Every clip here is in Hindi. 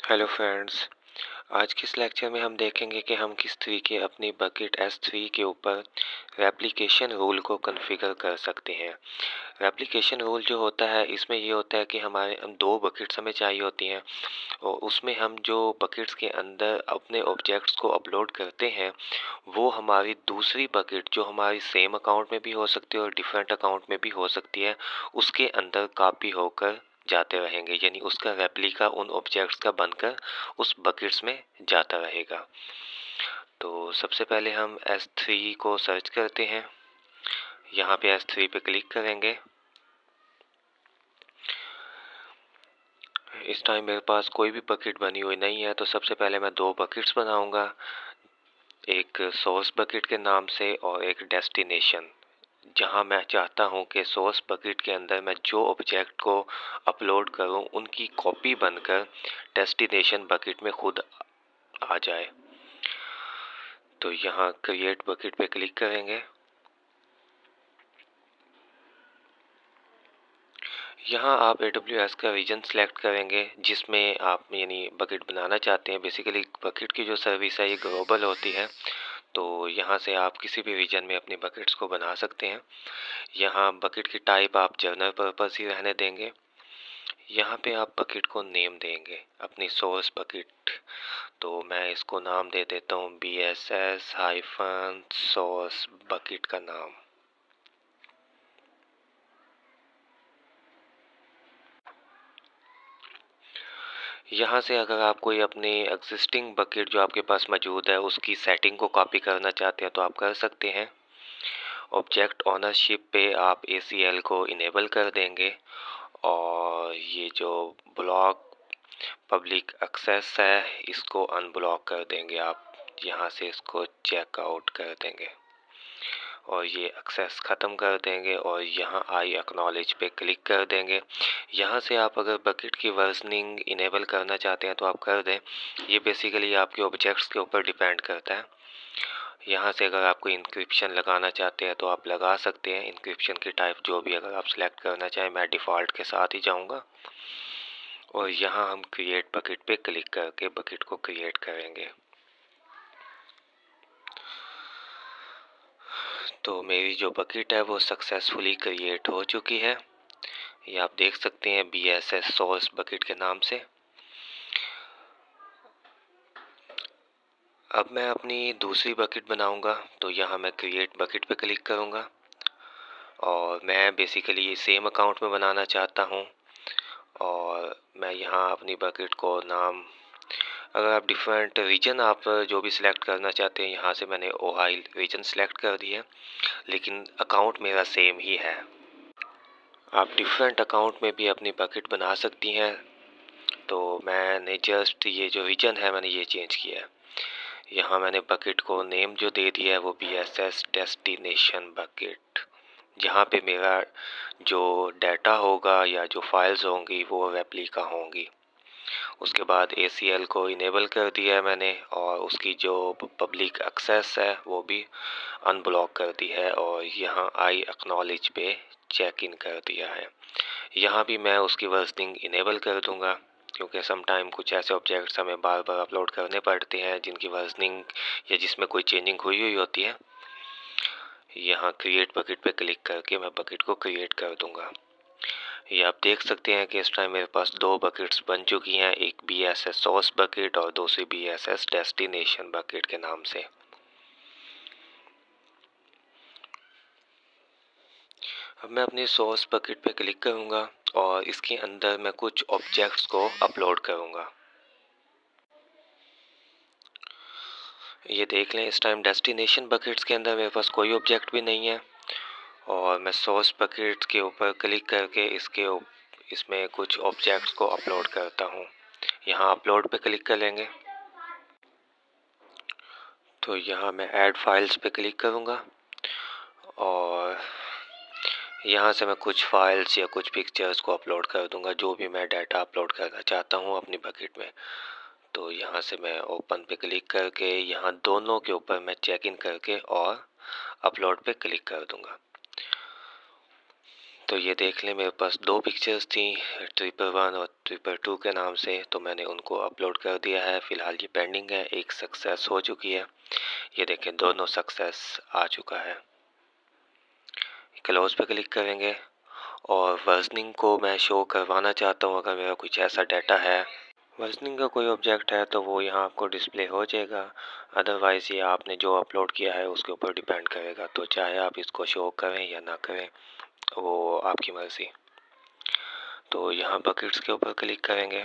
Hello friends. आज के इस लेक्चर में हम देखेंगे कि हम किस तरीके अपनी बकेट S3 के ऊपर रेप्लिकेशन रूल को कॉन्फ़िगर कर सकते हैं। रेप्लिकेशन रूल जो होता है इसमें ये होता है कि हमारे हम दो बकेट्स हमें चाहिए होती हैं और उसमें हम जो बकेट्स के अंदर अपने ऑब्जेक्ट्स को अपलोड करते हैं वो हमारी दूसरी बकेट जो हमारी सेम अकाउंट में भी हो सकती है और डिफरेंट अकाउंट में भी हो सकती है, उसके अंदर कॉपी होकर जाते रहेंगे, यानी उसका रेप्लिका उन ऑब्जेक्ट्स का बनकर उस बकेट्स में जाता रहेगा। तो सबसे पहले हम S3 को सर्च करते हैं। यहाँ पे S3 पे क्लिक करेंगे। इस टाइम मेरे पास कोई भी बकेट बनी हुई नहीं है, तो सबसे पहले मैं दो बकेट्स बनाऊंगा, एक सोर्स बकेट के नाम से और एक डेस्टिनेशन, जहां मैं चाहता हूं कि सोर्स बकेट के अंदर मैं जो ऑब्जेक्ट को अपलोड करूं उनकी कॉपी बनकर डेस्टिनेशन बकेट में खुद आ जाए। तो यहाँ क्रिएट बकेट पे क्लिक करेंगे। यहाँ आप AWS का रीजन सेलेक्ट करेंगे जिसमें आप यानी बकेट बनाना चाहते हैं। बेसिकली बकेट की जो सर्विस है ये ग्लोबल होती है, तो यहाँ से आप किसी भी रीजन में अपनी बकेट्स को बना सकते हैं। यहाँ बकेट की टाइप आप जनरल पर्पस ही रहने देंगे। यहाँ पे आप बकेट को नेम देंगे, अपनी सोर्स बकेट। तो मैं इसको नाम दे देता हूँ BSS हाइफन सोर्स बकेट का नाम। यहाँ से अगर आप कोई अपनी एग्जिस्टिंग बकेट जो आपके पास मौजूद है उसकी सेटिंग को कॉपी करना चाहते हैं तो आप कर सकते हैं। ऑब्जेक्ट ओनरशिप पे आप ACL को इनेबल कर देंगे और ये जो ब्लॉक पब्लिक एक्सेस है इसको अनब्लॉक कर देंगे। आप यहाँ से इसको चेकआउट कर देंगे और ये एक्सेस ख़त्म कर देंगे और यहाँ आई एक्नॉलेज पे क्लिक कर देंगे। यहाँ से आप अगर बकेट की वर्जनिंग इनेबल करना चाहते हैं तो आप कर दें। ये बेसिकली आपके ऑब्जेक्ट्स के ऊपर डिपेंड करता है। यहाँ से अगर आपको इंक्रिप्शन लगाना चाहते हैं तो आप लगा सकते हैं। इंक्रिप्शन की टाइप जो भी अगर आप सिलेक्ट करना चाहें, मैं डिफ़ॉल्ट के साथ ही जाऊँगा और यहाँ हम क्रिएट बकेट पे क्लिक करके बकेट को क्रिएट करेंगे। तो मेरी जो बकेट है वो सक्सेसफुली क्रिएट हो चुकी है। ये आप देख सकते हैं BSS सोर्स बकेट के नाम से। अब मैं अपनी दूसरी बकेट बनाऊंगा, तो यहाँ मैं क्रिएट बकेट पे क्लिक करूँगा और मैं बेसिकली सेम अकाउंट में बनाना चाहता हूँ और मैं यहाँ अपनी बकेट को नाम, अगर आप डिफरेंट रीजन आप जो भी सिलेक्ट करना चाहते हैं, यहाँ से मैंने ओहाइल रीजन सेलेक्ट कर दिया, लेकिन अकाउंट मेरा सेम ही है। आप डिफरेंट अकाउंट में भी अपनी बकेट बना सकती हैं। तो मैंने जस्ट ये जो रीजन है मैंने ये चेंज किया है। यहाँ मैंने बकेट को नेम जो दे दिया है वो BSS डेस्टिनेशन बकेट, जहाँ पे मेरा जो डाटा होगा या जो फाइल्स होंगी वो रेप्लिका होंगी। उसके बाद ACL को इनेबल कर दिया है मैंने और उसकी जो पब्लिक एक्सेस है वो भी अनब्लॉक कर दी है और यहाँ आई एक्नॉलेज पे चेक इन कर दिया है। यहाँ भी मैं उसकी वर्जनिंग इनेबल कर दूँगा, क्योंकि सम टाइम कुछ ऐसे ऑब्जेक्ट्स हमें बार बार अपलोड करने पड़ते हैं जिनकी वर्जनिंग या जिसमें कोई चेंजिंग हुई हुई होती है। यहाँ क्रिएट बकेट पे क्लिक करके मैं बकेट को क्रिएट कर दूँगा। ये आप देख सकते हैं कि इस टाइम मेरे पास दो बकेट्स बन चुकी हैं, एक BSS सोर्स बकेट और दूसरी BSS डेस्टिनेशन बकेट के नाम से। अब मैं अपनी सोर्स बकेट पे क्लिक करूँगा और इसके अंदर मैं कुछ ऑब्जेक्ट्स को अपलोड करूँगा। ये देख लें, इस टाइम डेस्टिनेशन बकेट्स के अंदर मेरे पास कोई ऑब्जेक्ट भी नहीं है और मैं सोर्स बकेट के ऊपर क्लिक करके इसमें कुछ ऑब्जेक्ट्स को अपलोड करता हूँ। यहाँ अपलोड पे क्लिक कर लेंगे तो यहाँ मैं ऐड फाइल्स पे क्लिक करूँगा और यहाँ से मैं कुछ फाइल्स या कुछ पिक्चर्स को अपलोड कर दूँगा, जो भी मैं डाटा अपलोड करना चाहता हूँ अपनी बकेट में। तो यहाँ से मैं ओपन पे क्लिक करके यहाँ दोनों के ऊपर मैं चेक इन करके और अपलोड पे क्लिक कर दूँगा। तो ये देख लें, मेरे पास दो पिक्चर्स थी, 111 और 222 के नाम से, तो मैंने उनको अपलोड कर दिया है। फ़िलहाल ये पेंडिंग है, एक सक्सेस हो चुकी है। ये देखें, दोनों सक्सेस आ चुका है। क्लोज पे क्लिक करेंगे और वर्जनिंग को मैं शो करवाना चाहता हूँ। अगर मेरा कुछ ऐसा डाटा है, वर्जनिंग का कोई ऑब्जेक्ट है, तो वो यहाँ आपको डिस्प्ले हो जाएगा। अदरवाइज़ ये आपने जो अपलोड किया है उसके ऊपर डिपेंड करेगा, तो चाहे आप इसको शो करें या ना करें, वो आपकी मर्ज़ी। तो यहाँ बकेट्स के ऊपर क्लिक करेंगे।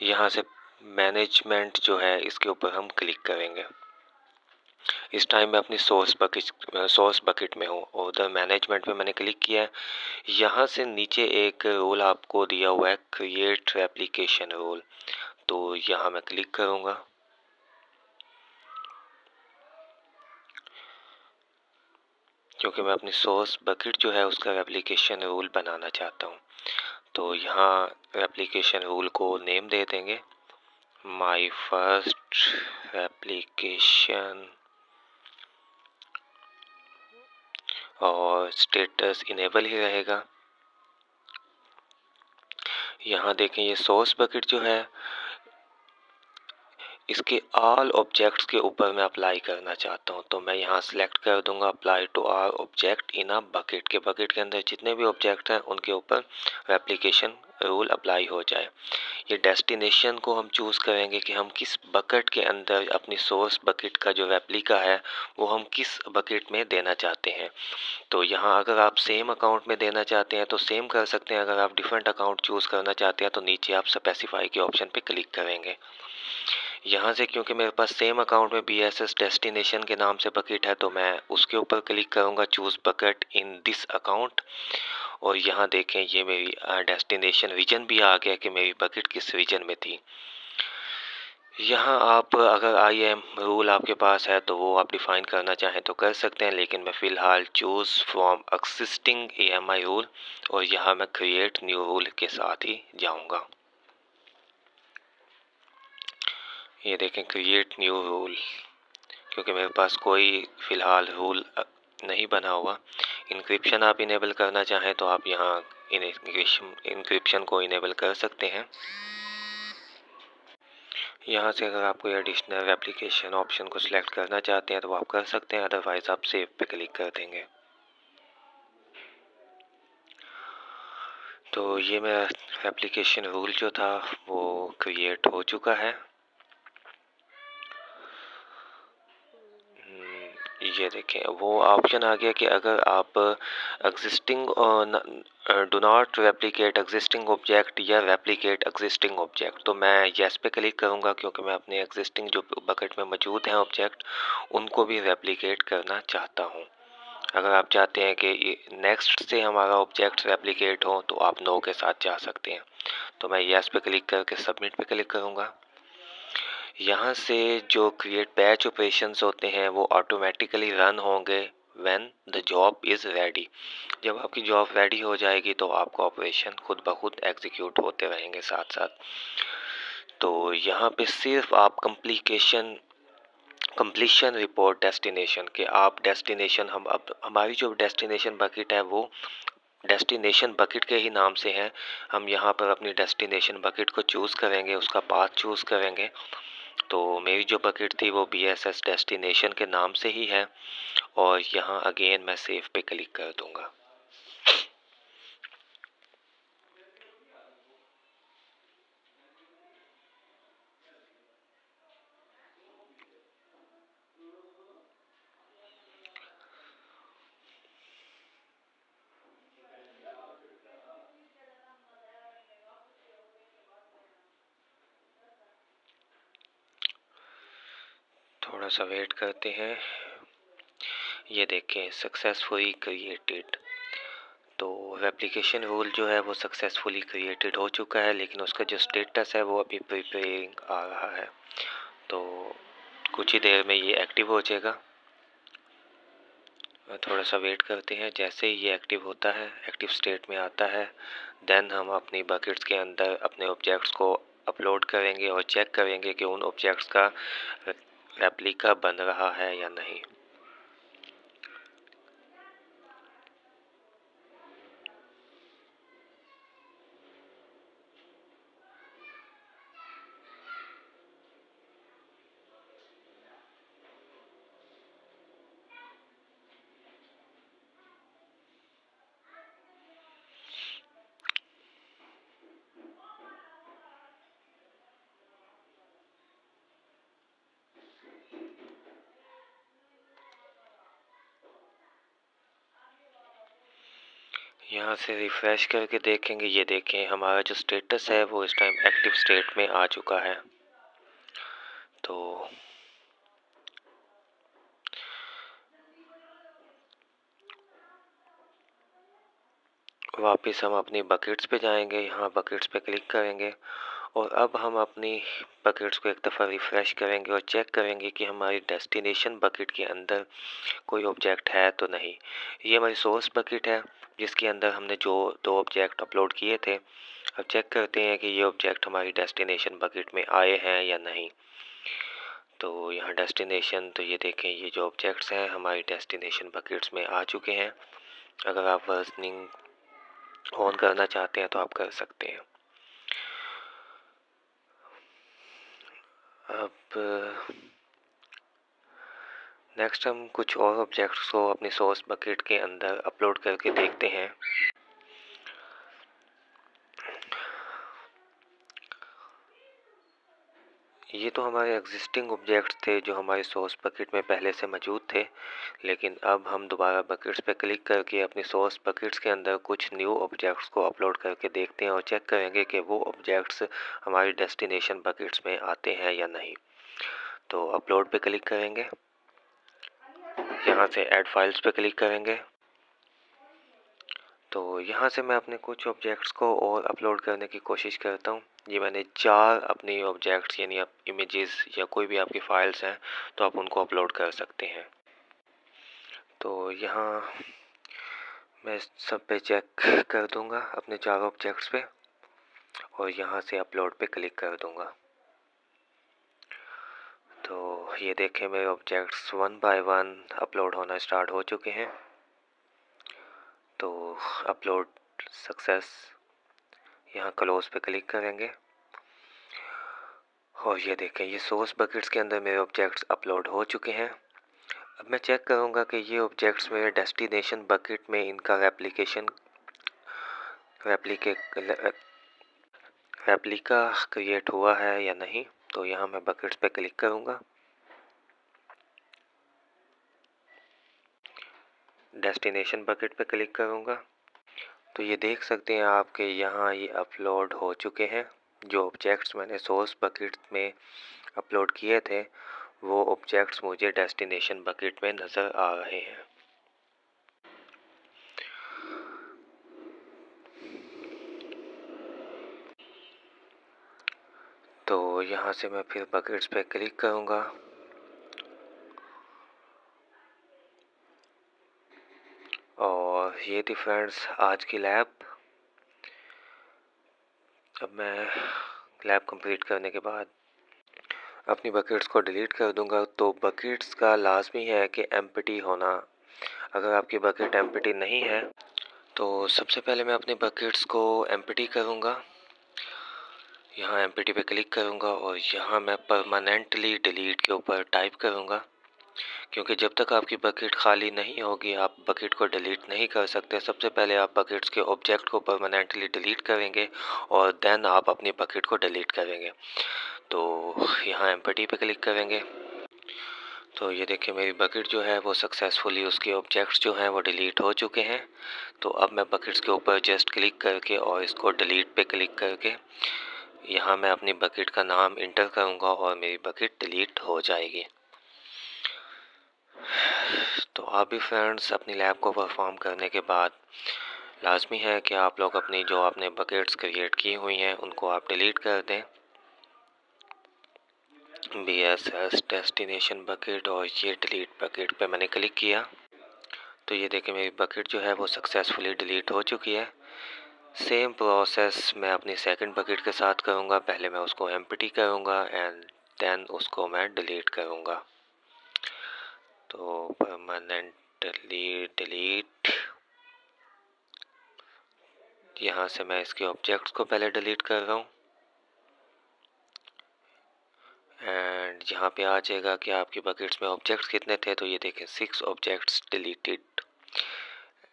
यहाँ से मैनेजमेंट जो है इसके ऊपर हम क्लिक करेंगे। इस टाइम मैं अपनी सोर्स बकेट में हूँ और उधर मैनेजमेंट पे मैंने क्लिक किया है। यहाँ से नीचे एक रोल आपको दिया हुआ है, क्रिएट एप्लीकेशन रोल, तो यहाँ मैं क्लिक करूँगा। क्योंकि मैं अपनी सोर्स बकेट जो है उसका एप्लीकेशन रूल बनाना चाहता हूँ, तो यहाँ एप्लीकेशन रूल को नेम दे देंगे, माई फर्स्ट एप्लीकेशन, और स्टेटस इनेबल ही रहेगा। यहाँ देखें, ये सोर्स बकेट जो है इसके ऑल ऑब्जेक्ट्स के ऊपर मैं अप्लाई करना चाहता हूँ, तो मैं यहाँ सेलेक्ट कर दूंगा apply to all object in a bucket. के बकेट के अंदर जितने भी ऑब्जेक्ट हैं उनके ऊपर एप्लीकेशन रूल अप्लाई हो जाए। ये डेस्टिनेशन को हम चूज़ करेंगे कि हम किस बकेट के अंदर अपनी सोर्स बकेट का जो रेप्लिका है वो हम किस बकेट में देना चाहते हैं। तो यहाँ अगर आप सेम अकाउंट में देना चाहते हैं तो सेम कर सकते हैं। अगर आप डिफरेंट अकाउंट चूज़ करना चाहते हैं तो नीचे आप स्पेसिफाई के ऑप्शन पे क्लिक करेंगे। यहाँ से क्योंकि मेरे पास सेम अकाउंट में BSS डेस्टिनेशन के नाम से बकेट है, तो मैं उसके ऊपर क्लिक करूँगा, choose bucket in this account, और यहाँ देखें ये मेरी डेस्टिनेशन रीजन भी आ गया कि मेरी बकेट किस रीजन में थी। यहाँ आप अगर IAM रूल आपके पास है तो वो आप डिफ़ाइन करना चाहें तो कर सकते हैं, लेकिन मैं फ़िलहाल choose from existing AMI rule, और यहाँ मैं क्रिएट न्यू रूल के साथ ही जाऊँगा। ये देखें, क्रिएट न्यू रूल, क्योंकि मेरे पास कोई फ़िलहाल रूल नहीं बना हुआ। इंक्रिप्शन आप इनेबल करना चाहें तो आप यहाँ इंक्रिप्शन को इनेबल कर सकते हैं। यहाँ से अगर आप कोई एडिशनल एप्लीकेशन ऑप्शन को सिलेक्ट करना चाहते हैं तो आप कर सकते हैं, अदरवाइज़ आप सेव पे क्लिक कर देंगे। तो ये मेरा एप्लीकेशन रूल जो था वो क्रिएट हो चुका है। ये देखें, वो ऑप्शन आ गया कि अगर आप existing do not replicate existing object या रेप्लिकेट एग्जिस्टिंग ऑब्जेक्ट, तो मैं येस पे क्लिक करूँगा, क्योंकि मैं अपने एग्जिस्टिंग जो बकेट में मौजूद हैं ऑब्जेक्ट उनको भी रेप्लिकेट करना चाहता हूँ। अगर आप चाहते हैं कि नेक्स्ट से हमारा ऑब्जेक्ट रेप्लिकेट हो तो आप नो के साथ जा सकते हैं, तो मैं येस पे क्लिक करके सबमिट पे क्लिक करूँगा। यहाँ से जो क्रिएट बैच ऑपरेशंस होते हैं वो ऑटोमेटिकली रन होंगे when the job is ready. जब आपकी जॉब रेडी हो जाएगी तो आपका ऑपरेशन खुद ब खुद एग्जीक्यूट होते रहेंगे साथ साथ। तो यहाँ पे सिर्फ आप कंप्लीशन रिपोर्ट डेस्टिनेशन के आप डेस्टिनेशन, हम अब हमारी जो डेस्टिनेशन बकेट है वो डेस्टिनेशन बकेट के ही नाम से है। हम यहाँ पर अपनी डेस्टिनेशन बकेट को चूज़ करेंगे, उसका पाथ चूज़ करेंगे। तो मेरी जो बकेट थी वो BSS डेस्टिनेशन के नाम से ही है, और यहाँ अगेन मैं सेव पे क्लिक कर दूँगा। थोड़ा सा वेट करते हैं। ये देखें, सक्सेसफुली क्रिएटेड, तो एप्लीकेशन रूल जो है वो सक्सेसफुली क्रिएटेड हो चुका है, लेकिन उसका जो स्टेटस है वो अभी प्रिपेयरिंग आ रहा है। तो कुछ ही देर में ये एक्टिव हो जाएगा। थोड़ा सा वेट करते हैं। जैसे ही ये एक्टिव होता है, एक्टिव स्टेट में आता है, देन हम अपनी बकेट्स के अंदर अपने ऑब्जेक्ट्स को अपलोड करेंगे और चेक करेंगे कि उन ऑब्जेक्ट्स का रेप्लिका बन रहा है या नहीं। यहाँ से रिफ़्रेश करके देखेंगे, ये देखें हमारा जो स्टेटस है वो इस टाइम एक्टिव स्टेट में आ चुका है। तो वापस हम अपनी बकेट्स पे जाएंगे, यहाँ बकेट्स पे क्लिक करेंगे और अब हम अपनी बकेट्स को एक दफ़ा रिफ़्रेश करेंगे और चेक करेंगे कि हमारी डेस्टिनेशन बकेट के अंदर कोई ऑब्जेक्ट है तो नहीं। ये हमारी सोर्स बकेट है जिसके अंदर हमने जो 2 ऑब्जेक्ट अपलोड किए थे। अब चेक करते हैं कि ये ऑब्जेक्ट हमारी डेस्टिनेशन बकेट में आए हैं या नहीं। तो यहाँ डेस्टिनेशन, तो ये देखें ये जो ऑब्जेक्ट्स हैं हमारी डेस्टिनेशन बकेट्स में आ चुके हैं। अगर आप वर्जनिंग ऑन करना चाहते हैं तो आप कर सकते हैं। अब नेक्स्ट हम कुछ और ऑब्जेक्ट्स को अपनी सोर्स बकेट के अंदर अपलोड करके देखते हैं। ये तो हमारे एग्जिस्टिंग ऑब्जेक्ट्स थे जो हमारे सोर्स बकेट में पहले से मौजूद थे, लेकिन अब हम दोबारा बकेट्स पे क्लिक करके अपनी सोर्स बकेट्स के अंदर कुछ न्यू ऑब्जेक्ट्स को अपलोड करके देखते हैं और चेक करेंगे कि वो ऑब्जेक्ट्स हमारी डेस्टिनेशन बकेट्स में आते हैं या नहीं। तो अपलोड पे क्लिक करेंगे, यहाँ से ऐड फाइल्स पे क्लिक करेंगे। तो यहाँ से मैं अपने कुछ ऑब्जेक्ट्स को और अपलोड करने की कोशिश करता हूँ। ये मैंने 4 अपनी ऑब्जेक्ट्स यानी आप इमेजेस या कोई भी आपकी फ़ाइल्स हैं तो आप उनको अपलोड कर सकते हैं। तो यहाँ मैं सब पे चेक कर दूँगा अपने 4 ऑब्जेक्ट्स पे और यहाँ से अपलोड पे क्लिक कर दूँगा। तो ये देखें मेरे ऑब्जेक्ट्स 1 बाय 1 अपलोड होना स्टार्ट हो चुके हैं। तो अपलोड सक्सेस, यहाँ क्लोज पे क्लिक करेंगे और ये देखें ये सोर्स बकेट्स के अंदर मेरे ऑब्जेक्ट्स अपलोड हो चुके हैं। अब मैं चेक करूँगा कि ये ऑब्जेक्ट्स मेरे डेस्टिनेशन बकेट में इनका रेप्लिका क्रिएट हुआ है या नहीं। तो यहाँ मैं बकेट्स पे क्लिक करूँगा, डेस्टिनेशन बकेट पे क्लिक करूँगा। तो ये देख सकते हैं आप कि यहाँ ये अपलोड हो चुके हैं। जो ऑब्जेक्ट्स मैंने सोर्स बकेट में अपलोड किए थे वो ऑब्जेक्ट्स मुझे डेस्टिनेशन बकेट में नज़र आ रहे हैं। तो यहाँ से मैं फिर बकेट्स पे क्लिक करूँगा और ये थी फ्रेंड्स आज की लैब। अब मैं लैब कंप्लीट करने के बाद अपनी बकेट्स को डिलीट कर दूंगा। तो बकेट्स का लाजमी है कि एम्प्टी होना। अगर आपकी बकेट एम्प्टी नहीं है तो सबसे पहले मैं अपने बकेट्स को एम्प्टी करूंगा। यहाँ एम्प्टी पे क्लिक करूंगा और यहाँ मैं परमानेंटली डिलीट के ऊपर टाइप करूंगा, क्योंकि जब तक आपकी बकेट खाली नहीं होगी आप बकेट को डिलीट नहीं कर सकते। सबसे पहले आप बकेट्स के ऑब्जेक्ट को परमानेंटली डिलीट करेंगे और देन आप अपनी बकेट को डिलीट करेंगे। तो यहाँ एम्प्टी पे क्लिक करेंगे। तो ये देखिए मेरी बकेट जो है वो सक्सेसफुली उसके ऑब्जेक्ट्स जो हैं वो डिलीट हो चुके हैं। तो अब मैं बकेट्स के ऊपर जस्ट क्लिक करके और इसको डिलीट पे क्लिक करके यहाँ मैं अपनी बकेट का नाम इंटर करूँगा और मेरी बकेट डिलीट हो जाएगी। तो आप भी फ्रेंड्स अपनी लैब को परफॉर्म करने के बाद लाजमी है कि आप लोग अपनी जो आपने बकेट्स क्रिएट की हुई हैं उनको आप डिलीट कर दें। BSS डेस्टिनेशन बकेट और ये डिलीट बकेट पे मैंने क्लिक किया। तो ये देखिए मेरी बकेट जो है वो सक्सेसफुली डिलीट हो चुकी है। सेम प्रोसेस मैं अपनी सेकंड बकेट के साथ करूँगा। पहले मैं उसको एम्प्टी करूँगा एंड देन उसको मैं डिलीट करूँगा। तो परमानेंटली डिलीट, यहाँ से मैं इसके ऑब्जेक्ट्स को पहले डिलीट कर रहा हूँ एंड यहाँ पे आ जाएगा कि आपकी बकेट्स में ऑब्जेक्ट्स कितने थे। तो ये देखें 6 ऑब्जेक्ट्स डिलीटेड।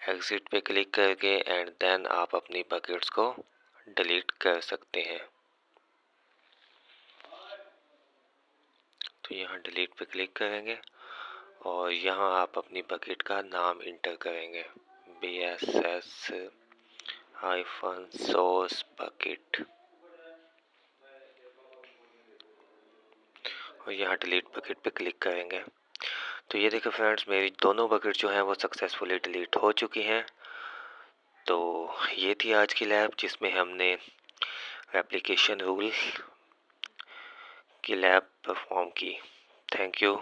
एग्जिट पे क्लिक करके एंड देन आप अपनी बकेट्स को डिलीट कर सकते हैं। तो यहाँ डिलीट पे क्लिक करेंगे और यहाँ आप अपनी बकेट का नाम इंटर करेंगे। BSS हाइफन सोर्स बकेट और यहाँ डिलीट बकेट पे क्लिक करेंगे। तो ये देखो फ्रेंड्स, मेरी दोनों बकेट जो हैं वो सक्सेसफुली डिलीट हो चुकी हैं। तो ये थी आज की लैब जिसमें हमने एप्लीकेशन रूल की लैब परफॉर्म की। Thank you.